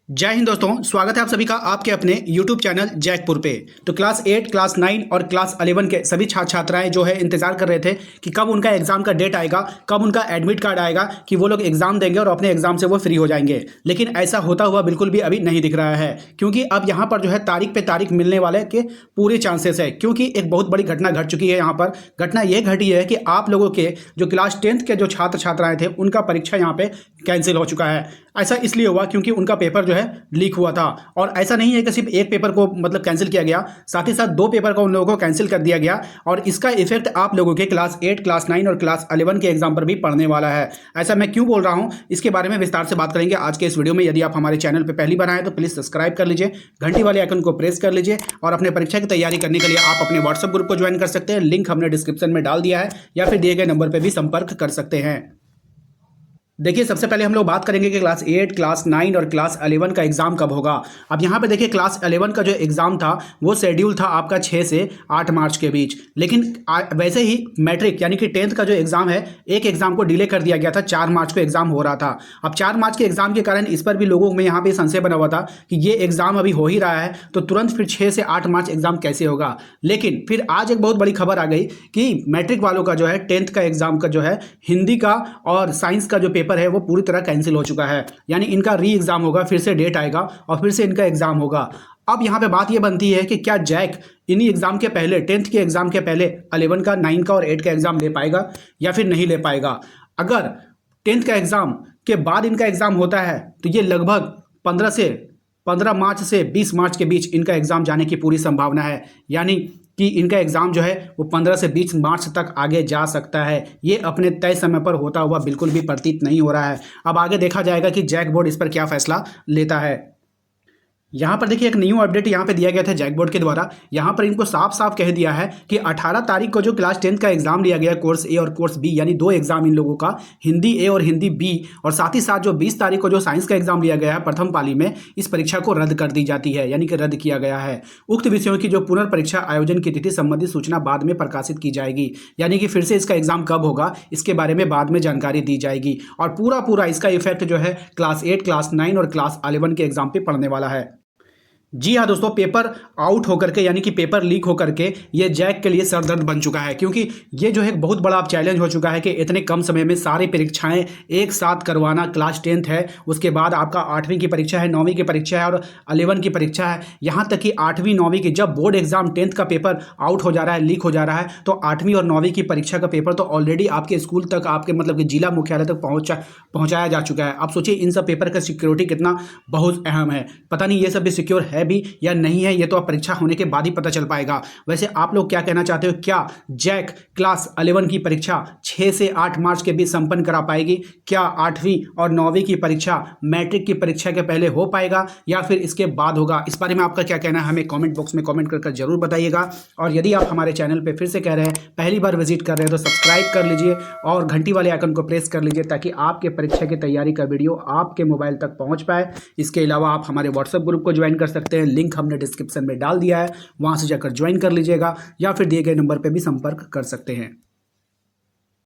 जय हिंद दोस्तों, स्वागत है आप सभी का आपके अपने YouTube चैनल जैकपुर पे। तो क्लास 8, क्लास 9 और क्लास 11 के सभी छात्र छात्राएं जो है इंतजार कर रहे थे कि कब उनका एग्जाम का डेट आएगा, कब उनका एडमिट कार्ड आएगा कि वो लोग एग्जाम देंगे और अपने एग्जाम से वो फ्री हो जाएंगे। लेकिन ऐसा होता हुआ बिल्कुल भी अभी नहीं दिख रहा है, क्योंकि अब यहाँ पर जो है तारीख पे तारीख मिलने वाले के पूरे चांसेस है। क्योंकि एक बहुत बड़ी घटना घट चुकी है। यहाँ पर घटना ये घटी है कि आप लोगों के जो क्लास 10th के जो छात्र छात्राएं थे उनका परीक्षा यहाँ पे कैंसिल हो चुका है। ऐसा इसलिए हुआ क्योंकि उनका पेपर जो है लीक हुआ था। और ऐसा नहीं है कि सिर्फ एक पेपर को मतलब कैंसिल किया गया, साथ ही साथ 2 पेपर को उन लोगों को कैंसिल कर दिया गया। और इसका इफेक्ट आप लोगों के क्लास 8, क्लास 9 और क्लास 11 के एग्जाम पर भी पड़ने वाला है। ऐसा मैं क्यों बोल रहा हूं, इसके बारे में विस्तार से बात करेंगे आज के इस वीडियो में। यदि आप हमारे चैनल पर पहली बार आए तो प्लीज़ सब्सक्राइब कर लीजिए, घंटी वाले आइकन को प्रेस कर लीजिए। और अपने परीक्षा की तैयारी करने के लिए आप अपने व्हाट्सएप ग्रुप को ज्वाइन कर सकते हैं, लिंक हमने डिस्क्रिप्शन में डाल दिया है, या फिर दिए गए नंबर पर भी संपर्क कर सकते हैं। देखिए, सबसे पहले हम लोग बात करेंगे कि क्लास 8, क्लास 9 और क्लास 11 का एग्जाम कब होगा। अब यहाँ पे देखिए, क्लास 11 का जो एग्जाम था वो शेड्यूल था आपका 6 से 8 मार्च के बीच। लेकिन वैसे ही मैट्रिक यानी कि 10th का जो एग्जाम है, एक एग्जाम को डिले कर दिया गया था। 4 मार्च को एग्जाम हो रहा था। अब 4 मार्च के एग्जाम के कारण इस पर भी लोगों में यहाँ पे संशय बना हुआ था कि ये एग्जाम अभी हो ही रहा है तो तुरंत फिर 6 से 8 मार्च एग्जाम कैसे होगा। लेकिन फिर आज एक बहुत बड़ी खबर आ गई कि मैट्रिक वालों का जो है 10th का एग्जाम का जो है हिंदी का और साइंस का जो पेपर है वो पूरी तरह कैंसिल हो चुका है। यानी इनका री एग्जाम होगा, फिर से डेट आएगा और फिर से इनका एग्जाम होगा। अब यहाँ पे बात ये बनती है कि क्या जैक इन्हीं एग्जाम के पहले, 10th के एग्जाम के पहले 11 का, 9 का और 8 का एग्जाम ले पाएगा या फिर नहीं ले पाएगा। अगर 10th का एग्जाम के बाद इनका एग्जाम होता है तो ये लगभग 15 मार्च से 20 मार्च के बीच इनका एग्जाम जाने की पूरी संभावना है। यानी कि इनका एग्ज़ाम जो है वो 15 से 20 मार्च तक आगे जा सकता है। ये अपने तय समय पर होता हुआ बिल्कुल भी प्रतीत नहीं हो रहा है। अब आगे देखा जाएगा कि जैक बोर्ड इस पर क्या फैसला लेता है। यहाँ पर देखिए, एक न्यू अपडेट यहाँ पे दिया गया था जैक बोर्ड के द्वारा। यहाँ पर इनको साफ साफ कह दिया है कि 18 तारीख को जो क्लास 10th का एग्जाम लिया गया, कोर्स ए और कोर्स बी, यानी 2 एग्जाम इन लोगों का, हिंदी ए और हिंदी बी, और साथ ही साथ जो 20 तारीख को जो साइंस का एग्जाम लिया गया है प्रथम पाली में, इस परीक्षा को रद्द कर दी जाती है, यानी कि रद्द किया गया है। उक्त विषयों की जो पुनर्परीक्षा आयोजन की तिथि संबंधी सूचना बाद में प्रकाशित की जाएगी। यानी कि फिर से इसका एग्जाम कब होगा इसके बारे में बाद में जानकारी दी जाएगी। और पूरा इसका इफेक्ट जो है क्लास 8, क्लास 9 और क्लास 11 के एग्जाम पे पड़ने वाला है। जी हाँ दोस्तों, पेपर आउट होकर के यानी कि पेपर लीक होकर के ये जैक के लिए सरदर्द बन चुका है। क्योंकि ये जो है बहुत बड़ा अब चैलेंज हो चुका है कि इतने कम समय में सारी परीक्षाएं एक साथ करवाना। क्लास 10th है, उसके बाद आपका 8वीं की परीक्षा है, 9वीं की परीक्षा है और 11 की परीक्षा है। यहाँ तक कि 8वीं 9वीं की जब बोर्ड एग्जाम 10th का पेपर आउट हो जा रहा है, लीक हो जा रहा है, तो 8वीं और 9वीं की परीक्षा का पेपर तो ऑलरेडी आपके स्कूल तक, आपके मतलब कि जिला मुख्यालय तक पहुँचाया जा चुका है। आप सोचिए इन सब पेपर का सिक्योरिटी कितना बहुत अहम है। पता नहीं ये सब भी सिक्योर है भी या नहीं है, ये तो अब परीक्षा होने के बाद ही पता चल पाएगा। वैसे आप लोग क्या कहना चाहते हो, क्या जैक क्लास 11 की परीक्षा 6 से 8 मार्च के बीच संपन्न करा पाएगी? क्या 8वीं और 9वीं की परीक्षा मैट्रिक की परीक्षा के पहले हो पाएगा या फिर इसके बाद होगा? इस बारे में आपका क्या कहना है, हमें कमेंट बॉक्स में कमेंट कर जरूर बताइएगा। और यदि आप हमारे चैनल पर फिर से कह रहे हैं, पहली बार विजिट कर रहे हैं, तो सब्सक्राइब कर लीजिए और घंटी वाले आइकन को प्रेस कर लीजिए ताकि आपके परीक्षा की तैयारी का वीडियो आपके मोबाइल तक पहुंच पाए। इसके अलावा आप हमारे व्हाट्सएप ग्रुप को ज्वाइन कर सकते हैं, लिंक हमने डिस्क्रिप्शन में डाल दिया है, वहां से जाकर ज्वाइन कर लीजिएगा, या फिर दिए गए नंबर पर भी संपर्क कर सकते हैं।